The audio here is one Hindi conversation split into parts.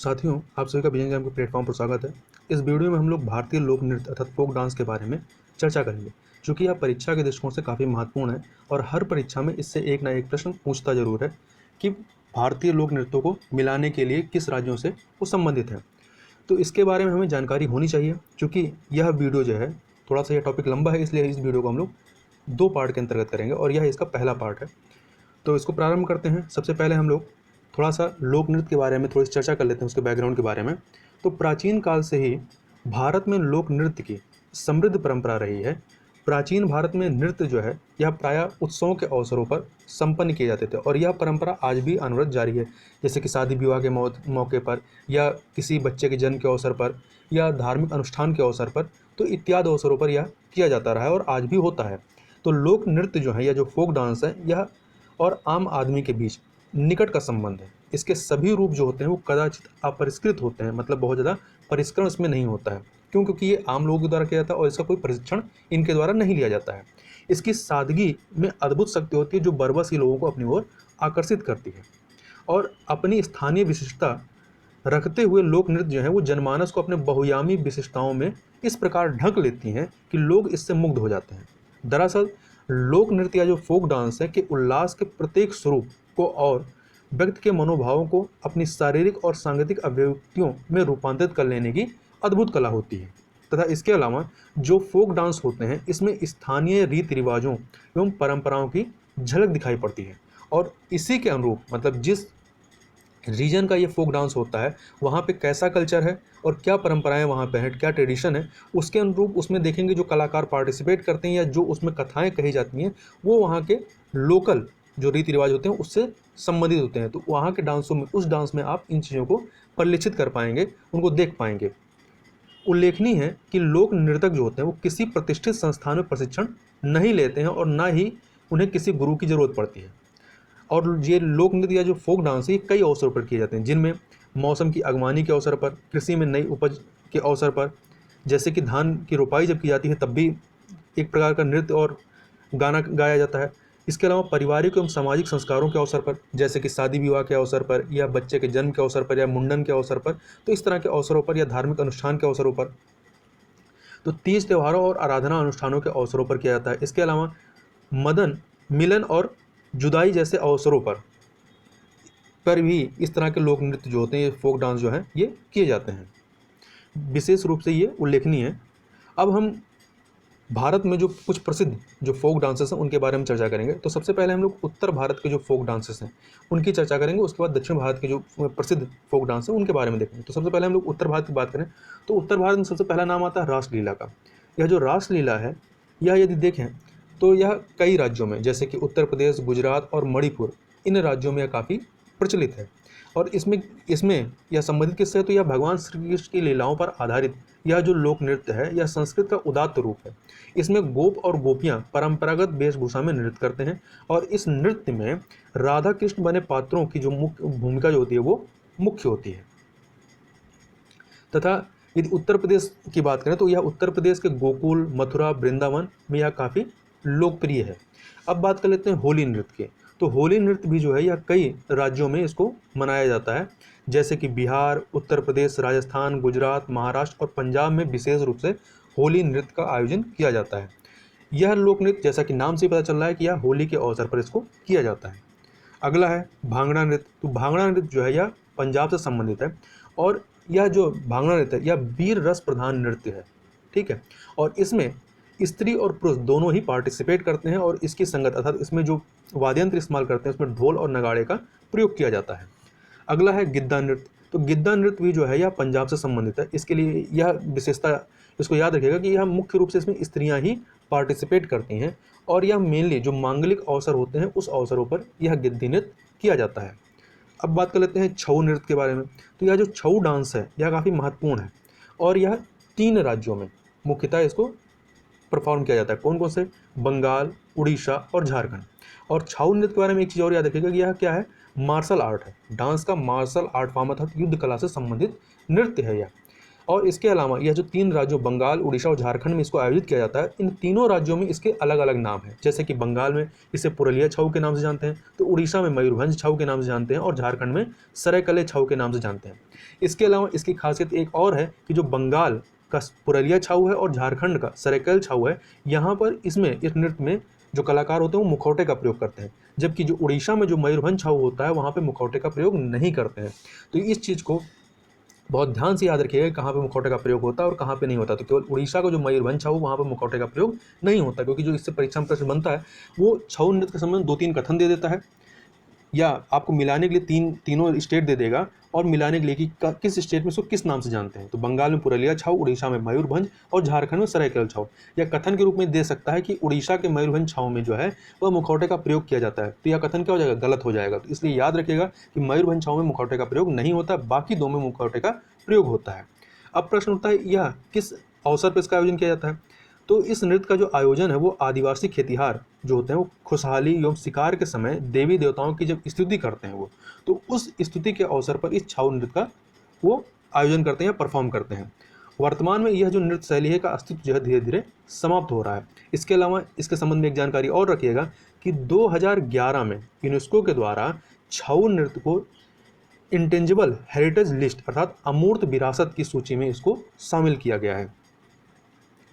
साथियों, आप सभी का विजन ज्ञान के प्लेटफॉर्म पर स्वागत है। इस वीडियो में हम लोग भारतीय लोक नृत्य अर्थात फोक डांस के बारे में चर्चा करेंगे, जो कि यह परीक्षा के दृष्टिकोण से काफ़ी महत्वपूर्ण है और हर परीक्षा में इससे एक ना एक प्रश्न पूछता जरूर है कि भारतीय लोक नृत्यों को मिलाने के लिए किस राज्यों से वो संबंधित है। तो इसके बारे में हमें जानकारी होनी चाहिए। चूँकि यह वीडियो जो है थोड़ा सा यह टॉपिक लंबा है, इसलिए इस वीडियो को हम लोग 2 पार्ट के अंतर्गत करेंगे और यह इसका पहला पार्ट है। तो इसको प्रारंभ करते हैं। सबसे पहले हम लोग थोड़ा सा लोक नृत्य के बारे में थोड़ी सी चर्चा कर लेते हैं, उसके बैकग्राउंड के बारे में। तो प्राचीन काल से ही भारत में लोक नृत्य की समृद्ध परंपरा रही है। प्राचीन भारत में नृत्य जो है यह प्रायः उत्सवों के अवसरों पर संपन्न किए जाते थे और यह परंपरा आज भी अनवरत जारी है। जैसे कि शादी विवाह के मौके पर या किसी बच्चे के जन्म के अवसर पर या धार्मिक अनुष्ठान के अवसर पर, तो इत्यादि अवसरों पर यह किया जाता रहा है और आज भी होता है। तो लोक नृत्य जो है या जो फोक डांस है, यह और आम आदमी के बीच निकट का संबंध है। इसके सभी रूप जो होते हैं वो कदाचित अपरिष्कृत होते हैं, मतलब बहुत ज़्यादा परिष्करण इसमें नहीं होता है। क्यों? क्योंकि ये आम लोगों के द्वारा किया जाता है और इसका कोई प्रशिक्षण इनके द्वारा नहीं लिया जाता है। इसकी सादगी में अद्भुत शक्ति होती है जो बरबस ही लोगों को अपनी ओर आकर्षित करती है। और अपनी स्थानीय विशिष्टता रखते हुए लोक नृत्य जो है वो जनमानस को अपने बहुआयामी विशिष्टताओं में इस प्रकार ढक लेती हैं कि लोग इससे मुग्ध हो जाते हैं। दरअसल लोक नृत्य या जो फोक डांस है कि उल्लास के प्रत्येक स्वरूप को और व्यक्ति के मनोभावों को अपनी शारीरिक और सांगीतिक अभिव्यक्तियों में रूपांतरित कर लेने की अद्भुत कला होती है। तथा इसके अलावा जो फोक डांस होते हैं इसमें स्थानीय रीति रिवाजों एवं परंपराओं की झलक दिखाई पड़ती है और इसी के अनुरूप, मतलब जिस रीजन का ये फोक डांस होता है वहाँ पे कैसा कल्चर है और क्या परंपराएं वहाँ पे हैं, क्या ट्रेडिशन है, उसके अनुरूप उसमें देखेंगे जो कलाकार पार्टिसिपेट करते हैं या जो उसमें कथाएं कही जाती हैं वो वहाँ के लोकल जो रीति रिवाज होते हैं उससे संबंधित होते हैं। तो वहाँ के डांसों में, उस डांस में आप इन चीज़ों को परिलक्षित कर पाएंगे, उनको देख पाएंगे। उल्लेखनीय है कि लोक नर्तक जो होते हैं वो किसी प्रतिष्ठित संस्थान में प्रशिक्षण नहीं लेते हैं और ना ही उन्हें किसी गुरु की जरूरत पड़ती है। और ये लोक नृत्य या जो फोक डांस है ये कई अवसरों पर किए जाते हैं, जिनमें मौसम की अगवानी के अवसर पर, कृषि में नई उपज के अवसर पर, जैसे कि धान की रोपाई जब की जाती है तब भी एक प्रकार का नृत्य और गाना गाया जाता है। इसके अलावा पारिवारिक एवं सामाजिक संस्कारों के अवसर पर, जैसे कि शादी विवाह के अवसर पर या बच्चे के जन्म के अवसर पर या मुंडन के अवसर पर, तो इस तरह के अवसरों पर या धार्मिक अनुष्ठान के अवसरों पर, तो तीज त्योहारों और आराधना अनुष्ठानों के अवसरों पर किया जाता है। इसके अलावा मदन मिलन और जुदाई जैसे अवसरों पर भी इस तरह के लोक नृत्य जो होते हैं, ये फोक डांस जो है ये किए जाते हैं। विशेष रूप से ये उल्लेखनीय है। अब हम भारत में जो कुछ प्रसिद्ध जो फोक डांसेस हैं उनके बारे में चर्चा करेंगे। तो सबसे पहले हम लोग उत्तर भारत के जो फोक डांसेस हैं उनकी चर्चा करेंगे, उसके बाद दक्षिण भारत के जो प्रसिद्ध फोक डांस हैं उनके बारे में देखेंगे। तो सबसे पहले हम लोग उत्तर भारत की बात करें तो उत्तर भारत में सबसे पहला नाम आता है रासलीला का। यह जो रासलीला है यह यदि देखें तो यह कई राज्यों में, जैसे कि उत्तर प्रदेश, गुजरात और मणिपुर, इन राज्यों में यह काफ़ी प्रचलित है। और इसमें इसमें यह संबंधित किससे है? तो यह भगवान श्री कृष्ण की लीलाओं पर आधारित यह जो लोक नृत्य है यह संस्कृत का उदात्त रूप है। इसमें गोप और गोपियां परंपरागत वेशभूषा में नृत्य करते हैं और इस नृत्य में राधा कृष्ण बने पात्रों की जो मुख्य भूमिका जो होती है वो मुख्य होती है। तथा यदि उत्तर प्रदेश की बात करें तो यह उत्तर प्रदेश के गोकुल, मथुरा, वृंदावन में यह काफ़ी लोकप्रिय है। अब बात कर लेते हैं होली नृत्य की। तो होली नृत्य भी जो है यह कई राज्यों में इसको मनाया जाता है, जैसे कि बिहार, उत्तर प्रदेश, राजस्थान, गुजरात, महाराष्ट्र और पंजाब में विशेष रूप से होली नृत्य का आयोजन किया जाता है। यह लोक नृत्य, जैसा कि नाम से पता चल रहा है कि यह होली के अवसर पर इसको किया जाता है। अगला है भांगड़ा नृत्य। तो भांगड़ा नृत्य जो है यह पंजाब से संबंधित है और यह जो भांगड़ा नृत्य है यह वीर रस प्रधान नृत्य है, ठीक है। और इसमें स्त्री और पुरुष दोनों ही पार्टिसिपेट करते हैं और इसकी संगत अर्थात इसमें जो वाद्य यंत्र इस्तेमाल करते हैं उसमें ढोल और नगाड़े का प्रयोग किया जाता है। अगला है गिद्दा नृत्य। तो गिद्दा नृत्य भी जो है यह पंजाब से संबंधित है। इसके लिए यह विशेषता, इसको याद रखिएगा कि यह मुख्य रूप से इसमें स्त्रियां ही पार्टिसिपेट करती हैं और यह मेनली जो मांगलिक अवसर होते हैं उस अवसरों पर यह गिद्दी नृत्य किया जाता है। अब बात कर लेते हैं छऊ नृत्य के बारे में। तो यह जो छऊ डांस है यह काफ़ी महत्वपूर्ण है और यह 3 राज्यों में मुख्यतः इसको परफॉर्म किया जाता है। कौन कौन से? बंगाल, उड़ीसा और झारखंड। और छऊ नृत्य के बारे में एक चीज़ और याद रखिएगा कि यह क्या है? मार्शल आर्ट है। डांस का मार्शल आर्ट फॉर्म अर्थात युद्ध कला से संबंधित नृत्य है यह। और इसके अलावा यह जो 3 राज्यों बंगाल, उड़ीसा और झारखंड में इसको आयोजित किया जाता है, इन तीनों राज्यों में इसके अलग अलग नाम हैं। जैसे कि बंगाल में इसे पुरलिया छऊ के नाम से जानते हैं, तो उड़ीसा में मयूरभंज छऊ के नाम से जानते हैं और झारखंड में सरायकले छऊ के नाम से जानते हैं। इसके अलावा इसकी खासियत एक और है कि जो बंगाल का पुरलिया छऊ है और झारखंड का सरायकल छऊ है, यहाँ पर इसमें इस नृत्य में जो कलाकार होते हैं वो मुखौटे का प्रयोग करते हैं, जबकि जो उड़ीसा में जो मयूरभंज छऊ होता है वहाँ पे मुखौटे का प्रयोग नहीं करते हैं। तो इस चीज़ को बहुत ध्यान से याद रखिएगा कहाँ पे मुखौटे का प्रयोग होता है और कहाँ पे नहीं होता। तो केवल उड़ीसा का जो मयूरभंज छऊ वहाँ पे मुखौटे का प्रयोग नहीं होता, क्योंकि जो इससे परीक्षा में प्रश्न बनता है वो छऊ नृत्य के संबंध 2-3 कथन दे देता है, या आपको मिलाने के लिए तीनों स्टेट दे देगा और मिलाने के लिए कि किस स्टेट में इसको किस नाम से जानते हैं। तो बंगाल में पुरलिया छऊ, उड़ीसा में मयूरभंज और झारखंड में सरायकल छऊ। या कथन के रूप में दे सकता है कि उड़ीसा के मयूरभंज छऊ में जो है वह मुखौटे का प्रयोग किया जाता है। तो यह कथन क्या हो जाएगा, गलत हो जाएगा। तो इसलिए याद रखिएगा कि मयूरभंज छऊ में मुखौटे का प्रयोग नहीं होता, बाकी 2 में मुखौटे का प्रयोग होता है। अब प्रश्न उठता है यह किस अवसर पर इसका आयोजन किया जाता है। तो इस नृत्य का जो आयोजन है वो आदिवासी खेतिहार जो होते हैं वो खुशहाली एवं शिकार के समय देवी देवताओं की जब स्तुति करते हैं वो, तो उस स्तुति के अवसर पर इस छऊ नृत्य का वो आयोजन करते हैं या परफॉर्म करते हैं। वर्तमान में यह जो नृत्य शैली है का अस्तित्व जो है धीरे धीरे समाप्त हो रहा है। इसके अलावा इसके संबंध में एक जानकारी और रखिएगा कि 2011 में यूनेस्को के द्वारा छऊ नृत्य को इंटेंजिबल हेरिटेज लिस्ट अर्थात अमूर्त विरासत की सूची में इसको शामिल किया गया है।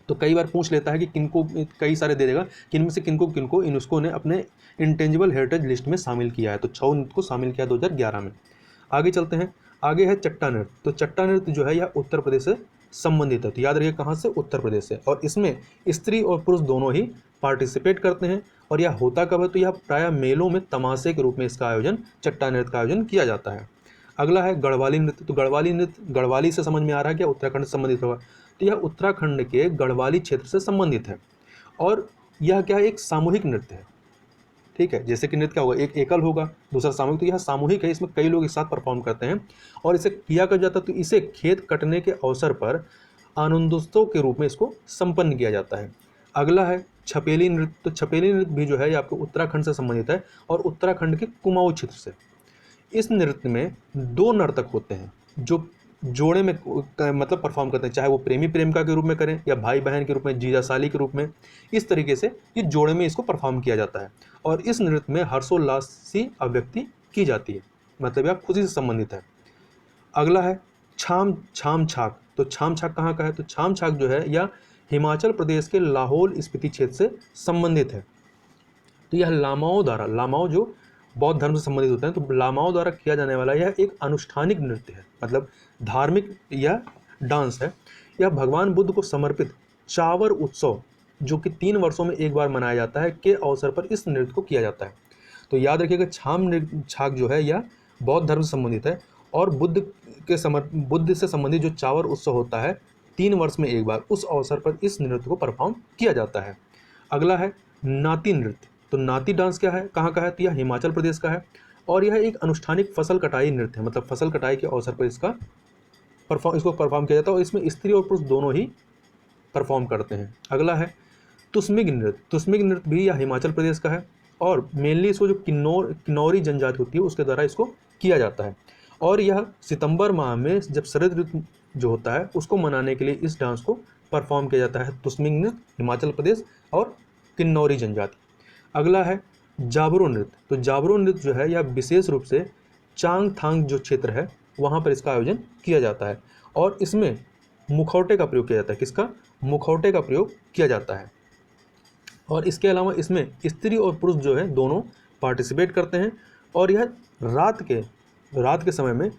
तो कई बार पूछ लेता है कि किनको, कई सारे दे देगा कि इनमें से किनको किनको यूनेस्को ने अपने इंटेंजिबल हेरिटेज लिस्ट में शामिल किया है। तो छऊ नृत्य को शामिल किया 2011 में। आगे चलते हैं, आगे है चट्टा नृत्य। तो चट्टा नृत्य जो है यह उत्तर प्रदेश से संबंधित है। तो याद रखिए कहाँ से, उत्तर प्रदेश से। और इसमें स्त्री और पुरुष दोनों ही पार्टिसिपेट करते हैं। और यह होता कब है, तो यह प्रायः मेलों में तमाशे के रूप में इसका आयोजन, चट्टा नृत्य का आयोजन किया जाता है। अगला है गढ़वाली नृत्य। तो गढ़वाली नृत्य, गढ़वाली से समझ में आ रहा है क्या, उत्तराखंड से संबंधित होगा। तो यह उत्तराखंड के गढ़वाली क्षेत्र से संबंधित है और यह क्या है, एक सामूहिक नृत्य है। ठीक है, जैसे कि नृत्य क्या होगा, एक एकल होगा, दूसरा सामूहिक। तो यह सामूहिक है, इसमें कई लोग एक साथ परफॉर्म करते हैं और इसे किया कर जाता है। तो इसे खेत कटने के अवसर पर आनंदोत्सव के रूप में इसको संपन्न किया जाता है। अगला है छपेली नृत्य। तो छपेली नृत्य भी जो है ये आपको उत्तराखंड से संबंधित है और उत्तराखंड के कुमाऊं क्षेत्र से। इस नृत्य में 2 नर्तक होते हैं जो जोड़े में मतलब परफॉर्म करते हैं, चाहे वो प्रेमी प्रेमिका के रूप में करें या भाई बहन के रूप में, जीजा साली के रूप में। इस तरीके से ये जोड़े में इसको परफॉर्म किया जाता है और इस नृत्य में हर्षोल्लासी अभिव्यक्ति की जाती है, मतलब यह खुशी से संबंधित है। अगला है छाम छाक। तो छाम छाक कहाँ का है, तो छाम छाक जो है यह हिमाचल प्रदेश के लाहौल स्पीति क्षेत्र से संबंधित है। तो यह लामाओं द्वारा, लामाओं जो बौद्ध धर्म से संबंधित होते हैं, तो लामाओं द्वारा किया जाने वाला यह एक अनुष्ठानिक नृत्य है, मतलब धार्मिक यह डांस है। यह भगवान बुद्ध को समर्पित चावर उत्सव जो कि 3 वर्षों में एक बार मनाया जाता है के अवसर पर इस नृत्य को किया जाता है। तो याद रखिएगा छाक जो है यह बौद्ध धर्म से संबंधित है और बुद्ध से संबंधित जो चावर उत्सव होता है 3 वर्ष में एक बार, उस अवसर पर इस नृत्य को परफॉर्म किया जाता है। अगला है नाती नृत्य। तो नाती डांस क्या है, कहाँ का है, तो यह हिमाचल प्रदेश का है और यह एक अनुष्ठानिक फसल कटाई नृत्य है, मतलब फसल कटाई के अवसर पर इसको परफॉर्म किया जाता है और इसमें स्त्री और पुरुष दोनों ही परफॉर्म करते हैं। अगला है तुस्मिग नृत्य। तुस्मिग नृत्य भी यह हिमाचल प्रदेश का है और मेनली इसको जो किन्नौरी जनजाति होती है उसके द्वारा इसको किया जाता है और यह सितंबर माह में जब शरद ऋतु जो होता है उसको मनाने के लिए इस डांस को परफॉर्म किया जाता है। तुस्मिग नृत्य हिमाचल प्रदेश और किन्नौरी जनजाति। अगला है जाबरो नृत्य। तो जाबरो नृत्य जो है यह विशेष रूप से चांगथांग जो क्षेत्र है वहाँ पर इसका आयोजन किया जाता है और इसमें मुखौटे का प्रयोग किया जाता है। किसका, मुखौटे का प्रयोग किया जाता है और इसके अलावा इसमें स्त्री और पुरुष जो है दोनों पार्टिसिपेट करते हैं और यह रात के समय में,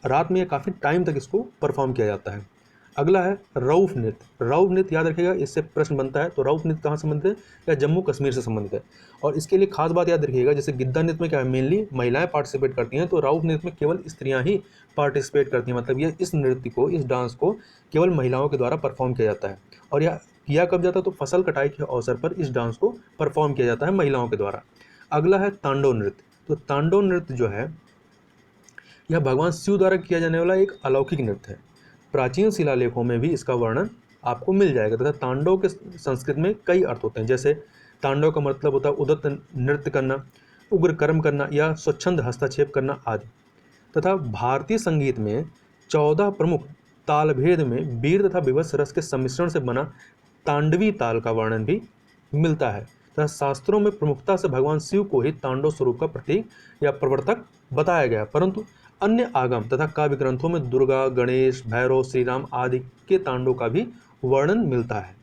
रात में यह काफ़ी टाइम तक इसको परफॉर्म किया जाता है। अगला है रऊफ नृत्य। रऊफ नृत्य याद रखिएगा, इससे प्रश्न बनता है। तो रऊफ नृत्य कहाँ संबंधित है, या जम्मू कश्मीर से संबंधित है और इसके लिए खास बात याद रखिएगा, जैसे गिद्दा नृत्य में क्या है, मेनली महिलाएं पार्टिसिपेट करती हैं, तो रऊफ नृत्य में केवल स्त्रियां ही पार्टिसिपेट करती हैं, मतलब ये इस नृत्य को, इस डांस को केवल महिलाओं के द्वारा परफॉर्म किया जाता है और यह किया कब जाता है, तो फसल कटाई के अवसर पर इस डांस को परफॉर्म किया जाता है महिलाओं के द्वारा। अगला है तांडव नृत्य। तो तांडव नृत्य जो है यह भगवान शिव द्वारा किया जाने वाला एक अलौकिक नृत्य है। प्राचीन शिलालेखों में भी इसका वर्णन आपको मिल जाएगा तथा तांडव के संस्कृत में कई अर्थ होते हैं, जैसे तांडव का मतलब होता है उदत्त नृत्य करना, उग्र कर्म करना या स्वच्छंद हस्तक्षेप करना आदि। तथा भारतीय संगीत में 14 प्रमुख तालभेद में वीर तथा विभत्स रस के सम्मिश्रण से बना तांडवी ताल का वर्णन भी मिलता है तथा शास्त्रों में प्रमुखता से भगवान शिव को ही तांडव स्वरूप का प्रतीक या प्रवर्तक बताया गया, परंतु अन्य आगम तथा काव्य ग्रंथों में दुर्गा, गणेश, भैरव, श्री राम आदि के तांडव का भी वर्णन मिलता है।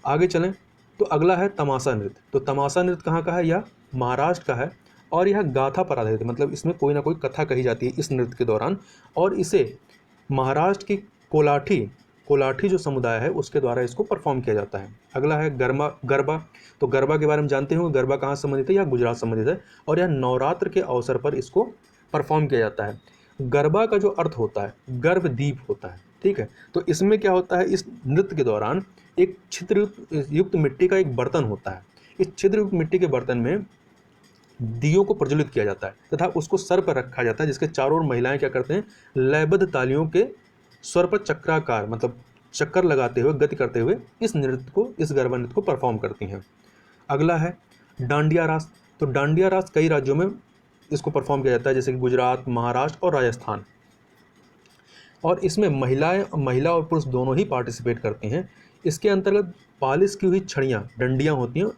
आगे चलें तो अगला है तमाशा नृत्य। तो तमाशा नृत्य कहाँ का है? यह महाराष्ट्र का है और यह गाथा पर आधारित है, मतलब इसमें कोई ना कोई कथा कही जाती है इस नृत्य के दौरान, और इसे महाराष्ट्र की कोलाठी जो समुदाय है उसके द्वारा इसको परफॉर्म किया जाता है। अगला है गरबा। तो गरबा के बारे में जानते हो, गरबा कहाँ संबंधित है? यह गुजरात संबंधित है और यह नवरात्र के अवसर पर इसको परफॉर्म किया जाता है। गरबा का जो अर्थ होता है गर्भदीप होता है, ठीक है। तो इसमें क्या होता है, इस नृत्य के दौरान एक छिद्र युक्त मिट्टी का एक बर्तन होता है। इस छिद्र युक्त मिट्टी के बर्तन में दियों को प्रज्वलित किया जाता है तथा उसको सर पर रखा जाता है, जिसके चारों ओर महिलाएं क्या करते हैं, लयबद्ध तालियों के स्वर पर चक्राकार मतलब चक्कर लगाते हुए, गति करते हुए इस गरबा नृत्य को परफॉर्म करती हैं। अगला है डांडिया रास। तो डांडिया रास कई राज्यों में इसको परफॉर्म किया जाता है, जैसे कि गुजरात, महाराष्ट्र और राजस्थान, और इसमें महिला और पुरुष दोनों ही पार्टिसिपेट करते हैं। इसके अंतर्गत पॉलिश की हुई छड़ियाँ, डंडियाँ होती हैं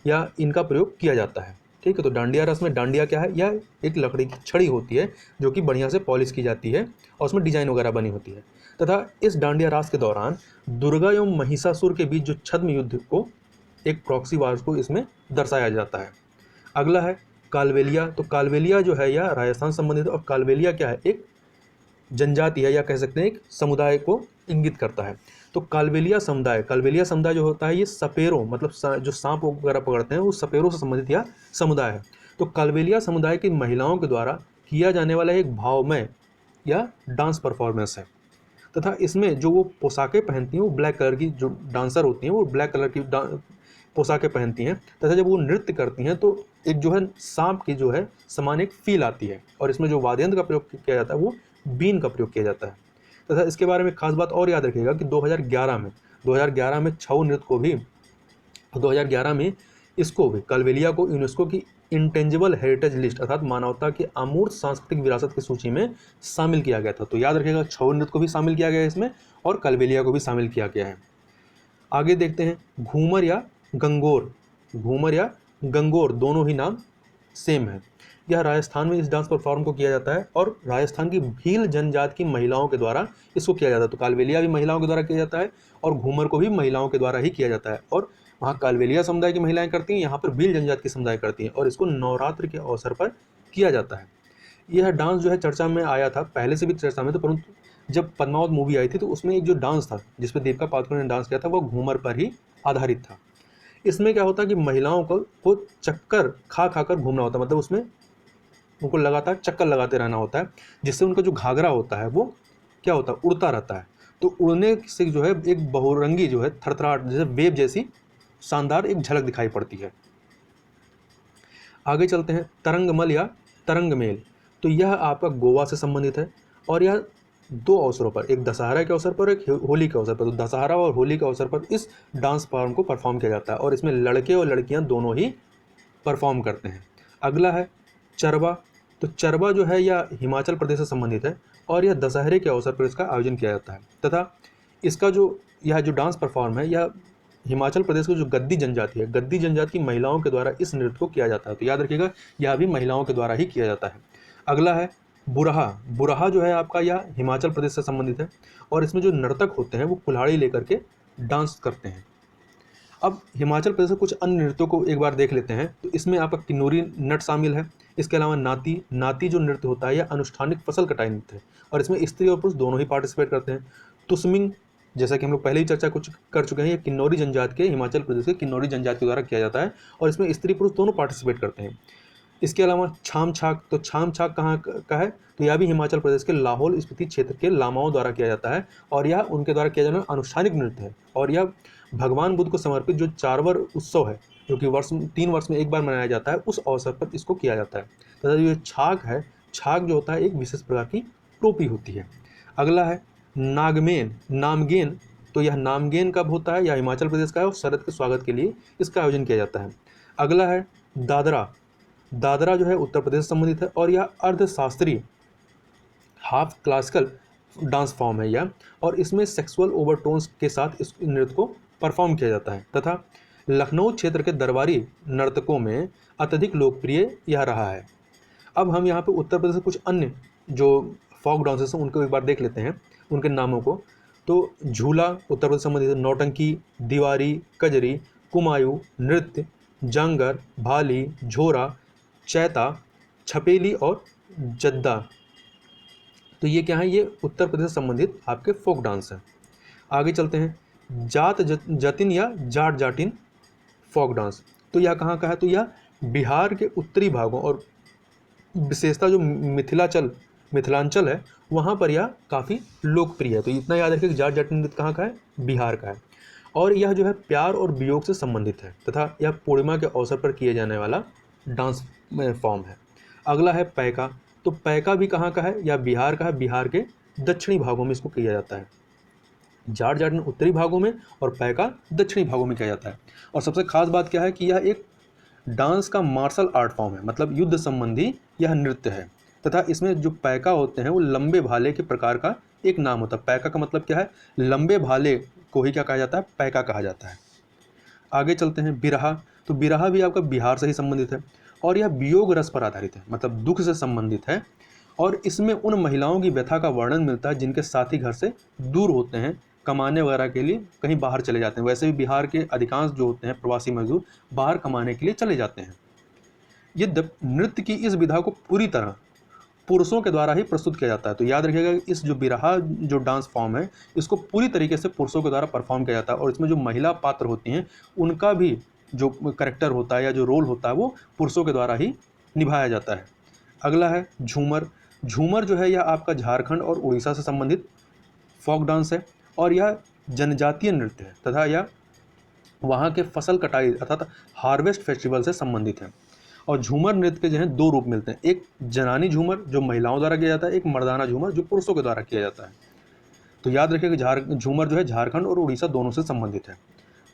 या इनका प्रयोग किया जाता है, ठीक है। तो डांडिया रस में डांडिया क्या है? यह एक लकड़ी की छड़ी होती है जो कि बढ़िया से पॉलिश की जाती है और उसमें डिजाइन वगैरह बनी होती है, तथा इस डांडिया रास के दौरान दुर्गा एवं महिषासुर के बीच जो छद्म युद्ध को, एक प्रॉक्सी वार को इसमें दर्शाया जाता है। अगला है कालबेलिया। तो कालबेलिया जो है यह राजस्थान संबंधित है और कालबेलिया क्या है, एक जनजाति है या कह सकते हैं एक समुदाय को इंगित करता है। तो कालबेलिया समुदाय जो होता है ये सपेरों मतलब जो सांप वगैरह पकड़ते हैं उस सपेरों से संबंधित यह समुदाय है। तो कालबेलिया समुदाय की महिलाओं के द्वारा किया जाने वाला एक भावमय या डांस परफॉर्मेंस है, तथा इसमें जो वो पोशाकें पहनती हैं वो ब्लैक कलर की, जो डांसर होती हैं वो ब्लैक कलर की पोशाकें पहनती हैं, तथा जब वो नृत्य करती हैं तो एक जो है सांप की जो है समान एक फील आती है, और इसमें जो वाद्य यंत्र का प्रयोग किया जाता है वो बीन का प्रयोग किया जाता है। तथा इसके बारे में खास बात और याद रखिएगा कि 2011 में छऊ नृत्य को भी 2011 में इसको भी कालबेलिया को यूनेस्को की इंटेंजिबल हेरिटेज लिस्ट अर्थात मानवता की अमूर्त सांस्कृतिक विरासत की सूची में शामिल किया गया था। तो याद रखिएगा छऊ नृत्य को भी शामिल किया गया है इसमें और कालबेलिया को भी शामिल किया गया है। आगे देखते हैं घूमर या गंगोर दोनों ही नाम सेम है। यह राजस्थान में इस डांस परफॉर्म को किया जाता है और राजस्थान की भील जनजाति की महिलाओं के द्वारा इसको किया जाता है। तो कालबेलिया भी महिलाओं के द्वारा किया जाता है और घूमर को भी महिलाओं के द्वारा ही किया जाता है, और वहाँ कालबेलिया समुदाय की महिलाएं करती हैं, यहाँ पर भील जनजाति की समुदाय करती हैं, और इसको नवरात्र के अवसर पर किया जाता है। यह डांस जो है चर्चा में आया था, पहले से भी चर्चा में था, परंतु जब पद्मावत मूवी आई थी तो उसमें एक जो डांस था जिसपे दीपिका पादुकोण ने डांस किया था वो घूमर पर ही आधारित था। इसमें क्या होता है कि महिलाओं को चक्कर खा कर घूमना होता है, मतलब उसमें उनको लगातार चक्कर लगाते रहना होता है, जिससे उनका जो घाघरा होता है वो क्या होता है, उड़ता रहता है। तो उड़ने से जो है एक बहुरंगी जो है थरथराहट जैसे वेव जैसी शानदार एक झलक दिखाई पड़ती है। आगे चलते हैं तरंगमल या तरंगमेल। तो यह आपका गोवा से संबंधित है और यह दो अवसरों पर, एक दशहरा के अवसर पर, एक होली के अवसर पर। तो दशहरा और होली के अवसर पर इस डांस फॉर्म को परफॉर्म किया जाता है और इसमें लड़के और लड़कियां दोनों ही परफॉर्म करते हैं। अगला है चरबा। तो चरबा जो है यह हिमाचल प्रदेश से संबंधित है और यह दशहरे के अवसर पर इसका आयोजन किया जाता है, तथा इसका यह जो डांस परफॉर्म है यह हिमाचल प्रदेश की जो गद्दी जनजाति है, गद्दी जनजाति की महिलाओं के द्वारा इस नृत्य को किया जाता है। तो याद रखिएगा यह भी महिलाओं के द्वारा ही किया जाता है। अगला है बुराहा जो है आपका यह हिमाचल प्रदेश से संबंधित है और इसमें जो नर्तक होते हैं वो कुल्हाड़ी लेकर के डांस करते हैं। अब हिमाचल प्रदेश के कुछ अन्य नृत्यों को एक बार देख लेते हैं। तो इसमें आपका किन्नौरी नृत्य शामिल है। इसके अलावा नाती जो नृत्य होता है यह अनुष्ठानिक फसल कटाई नृत्य है और इसमें स्त्री और पुरुष दोनों ही पार्टिसिपेट करते हैं। तुस्मिंग, जैसा कि हम लोग पहले ही चर्चा कुछ कर चुके हैं, ये किन्नौरी जनजाति के, हिमाचल प्रदेश के किन्नौरी जनजाति के द्वारा किया जाता है और इसमें स्त्री पुरुष दोनों पार्टिसिपेट करते हैं। इसके अलावा छाम छाक। तो छाम छाक कहाँ का है? तो यह भी हिमाचल प्रदेश के लाहौल स्पीति क्षेत्र के लामाओं द्वारा किया जाता है और यह उनके द्वारा किया जाने वाला अनुष्ठानिक नृत्य है और यह भगवान बुद्ध को समर्पित जो चारवर उत्सव है जो कि 3 वर्ष में एक बार मनाया जाता है, उस अवसर पर इसको किया जाता है। तथा ये छाक है, छाक जो होता है एक विशेष प्रकार की टोपी होती है। अगला है नामगेन। तो यह नामगेन कब होता है? यह हिमाचल प्रदेश का है और शरद के स्वागत के लिए इसका आयोजन किया जाता है। अगला है दादरा जो है उत्तर प्रदेश से संबंधित है और यह अर्धशास्त्रीय हाफ क्लासिकल डांस फॉर्म है यह, और इसमें सेक्सुअल ओवरटोन्स के साथ इस नृत्य को परफॉर्म किया जाता है तथा लखनऊ क्षेत्र के दरबारी नर्तकों में अत्यधिक लोकप्रिय यह रहा है। अब हम यहाँ पे उत्तर प्रदेश के कुछ अन्य जो फोक डांसेस हैं उनको एक बार देख लेते हैं, उनके नामों को। तो झूला उत्तर प्रदेश से संबंधित है, नौटंकी, दीवारी, कजरी, कुमायूं, नृत्य, जांगर, भाली, झोरा, चैता, छपेली और जद्दा। तो ये क्या है, ये उत्तर प्रदेश से संबंधित आपके फोक डांस हैं। आगे चलते हैं, जतिन या जाट जाटिन फोक डांस। तो यह कहाँ का है, तो यह बिहार के उत्तरी भागों और विशेषता जो मिथिलांचल है वहाँ पर यह काफ़ी लोकप्रिय है। तो इतना याद रखिए कि जाट जाटिन नृत्य कहाँ का है, बिहार का है, और यह जो है प्यार और वियोग से संबंधित है तथा यह पूर्णिमा के अवसर पर किए जाने वाला डांस फॉर्म है। अगला है पैका। तो पैका भी कहाँ का है, या बिहार का है, बिहार के दक्षिणी भागों में इसको किया जाता है। जाट जाटिन उत्तरी भागों में और पैका दक्षिणी भागों में किया जाता है। और सबसे खास बात क्या है कि यह एक डांस का मार्शल आर्ट फॉर्म है, मतलब युद्ध संबंधी यह नृत्य है तथा इसमें जो पैका होते हैं वो लंबे भाले के प्रकार का एक नाम होता है। पैका का मतलब क्या है, लंबे भाले को ही क्या कहा जाता है, पैका कहा जाता है। आगे चलते हैं, बिरहा। तो बिरहा भी आपका बिहार से ही संबंधित है और यह वियोग रस पर आधारित है, मतलब दुख से संबंधित है, और इसमें उन महिलाओं की व्यथा का वर्णन मिलता है जिनके साथी घर से दूर होते हैं, कमाने वगैरह के लिए कहीं बाहर चले जाते हैं। वैसे भी बिहार के अधिकांश जो होते हैं प्रवासी मजदूर बाहर कमाने के लिए चले जाते हैं। यद्यपि नृत्य की इस विधा को पूरी तरह पुरुषों के द्वारा ही प्रस्तुत किया जाता है। तो याद रखिएगा कि इस जो बिरहा जो डांस फॉर्म है इसको पूरी तरीके से पुरुषों के द्वारा परफॉर्म किया जाता है, और इसमें जो महिला पात्र होती हैं उनका भी जो करेक्टर होता है या जो रोल होता है वो पुरुषों के द्वारा ही निभाया जाता है। अगला है झूमर। झूमर जो है यह आपका झारखंड और उड़ीसा से संबंधित फोक डांस है और यह जनजातीय नृत्य है तथा यह वहाँ के फसल कटाई अर्थात हार्वेस्ट फेस्टिवल से संबंधित है। और झूमर नृत्य के जो है दो रूप मिलते हैं, एक जनानी झूमर जो महिलाओं द्वारा किया जाता है, एक मर्दाना झूमर जो पुरुषों के द्वारा किया जाता है। तो याद रखिए कि झूमर जो है झारखंड और उड़ीसा दोनों से संबंधित है।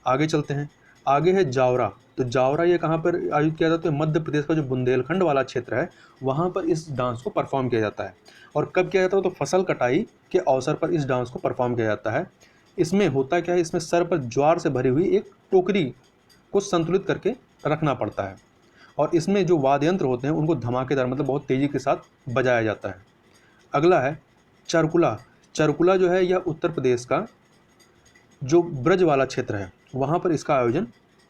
आगे चलते हैं, आगे है जावरा। तो जावरा ये कहाँ पर आयोजित किया जाता है, मध्य प्रदेश का जो बुंदेलखंड वाला क्षेत्र है वहाँ पर इस डांस को परफॉर्म किया जाता है। और कब किया जाता है, तो फसल कटाई के अवसर पर इस डांस को परफॉर्म किया जाता है। इसमें होता क्या है, इसमें सर पर ज्वार से भरी हुई एक टोकरी को संतुलित करके रखना पड़ता है और इसमें जो वाद्य यंत्र होते हैं उनको धमाकेदार मतलब बहुत तेज़ी के साथ बजाया जाता है। अगला है चरकुला। चरकुला जो है यह उत्तर प्रदेश का जो ब्रज वाला क्षेत्र है वहाँ पर इसका आयोजन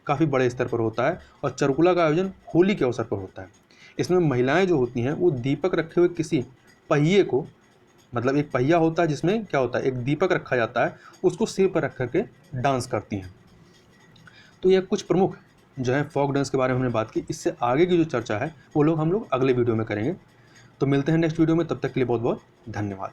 काफ़ी बड़े स्तर पर होता है और चरकुला का आयोजन होली के अवसर पर होता है। इसमें महिलाएं जो होती हैं वो दीपक रखे हुए किसी पहिए को, मतलब एक पहिया होता है जिसमें क्या होता है, एक दीपक रखा जाता है, उसको सिर पर रख करके डांस करती हैं। तो यह कुछ प्रमुख जो है फोक डांस के बारे में हमने बात की। इससे आगे की जो चर्चा है वो हम लोग अगले वीडियो में करेंगे। तो मिलते हैं नेक्स्ट वीडियो में, तब तक के लिए बहुत बहुत धन्यवाद।